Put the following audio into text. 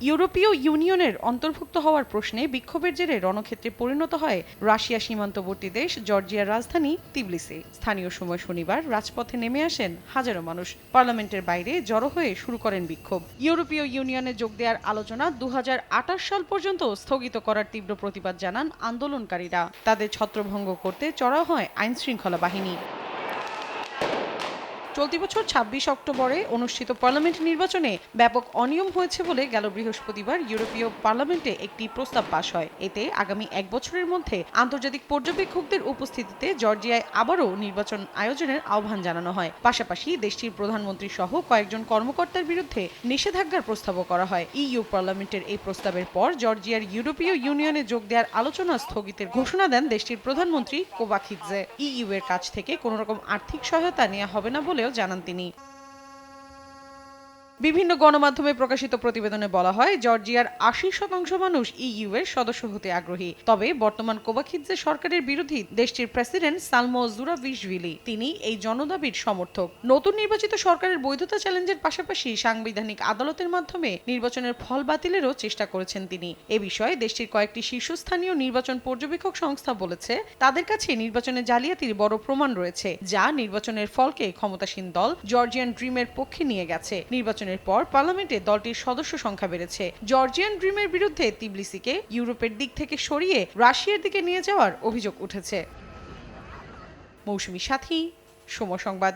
ইউরোপীয় ইউনিয়নের অন্তর্ভুক্ত হওয়ার প্রশ্নে বিক্ষোভের জেরে রণক্ষেত্রে পরিণত হয় রাশিয়া সীমান্তবর্তী দেশ জর্জিয়ার রাজধানী তিবলিসি। স্থানীয় সময় শনিবার রাজপথে নেমে আসেন হাজারো মানুষ। পার্লামেন্টের বাইরে জড়ো হয়ে শুরু করেন বিক্ষোভ। ইউরোপীয় ইউনিয়নে যোগ দেওয়ার আলোচনা 2028 সাল পর্যন্ত স্থগিত করার তীব্র প্রতিবাদ জানান আন্দোলনকারীরা। তাদের ছত্রভঙ্গ করতে চড়াও হয় আইনশৃঙ্খলা বাহিনী। চলতি বছর ২৬ অক্টোবরে অনুষ্ঠিত পার্লামেন্ট নির্বাচনে ব্যাপক অনিয়ম হয়েছে বলে গেল বৃহস্পতিবার ইউরোপীয় পার্লামেন্টে একটি প্রস্তাব পাস হয়। এতে আগামী এক বছরের মধ্যে আন্তর্জাতিক পর্যবেক্ষকদের উপস্থিতিতে জর্জিয়ায় আবারও নির্বাচন আয়োজনের আহ্বান জানানো হয়। পাশাপাশি দেশটির প্রধানমন্ত্রী সহ কয়েকজন কর্মকর্তার বিরুদ্ধে নিষেধাজ্ঞার প্রস্তাবও করা হয়। ইইউ পার্লামেন্টের এই প্রস্তাবের পর জর্জিয়ার ইউরোপীয় ইউনিয়নে যোগ দেওয়ার আলোচনা স্থগিতের ঘোষণা দেন দেশটির প্রধানমন্ত্রী কোভাখিৎজে। ইইউ এর কাছ থেকে কোনো রকম আর্থিক সহায়তা নেওয়া হবে না বলেও জানান তিনি। বিভিন্ন গণমাধ্যমে প্রকাশিত প্রতিবেদনে বলা হয়, জর্জিয়ার ৮০% মানুষ ইইউ এর সদস্য হতে আগ্রহী। তবে বর্তমান কোভাখিৎজে সরকারের বিরোধী দেশটির প্রেসিডেন্ট সালমো জুরাবিশভিলি তিনি এই জনদাবির সমর্থক। নতুন নির্বাচিত সরকারের বৈধতা চ্যালেঞ্জের পাশাপাশি সাংবিধানিক আদালতের মাধ্যমে নির্বাচনের ফল বাতিলেরও চেষ্টা করেছেন তিনি। এ বিষয়ে দেশটির কয়েকটি শীর্ষস্থানীয় নির্বাচন পর্যবেক্ষক সংস্থা বলেছে, তাদের কাছে নির্বাচনে জালিয়াতির বড় প্রমাণ রয়েছে, যা নির্বাচনের ফলকে ক্ষমতাসীন দল জর্জিয়ান ড্রিমের পক্ষে নিয়ে গেছে। নির্বাচনের পর পার্লামেন্টে দলটির সদস্য সংখ্যা বেড়েছে। জর্জিয়ান ড্রিমের বিরুদ্ধে তিবলিসিকে ইউরোপের দিক থেকে সরিয়ে রাশিয়ার দিকে নিয়ে যাওয়ার অভিযোগ উঠেছে। মৌসুমী সাথী, সময় সংবাদ।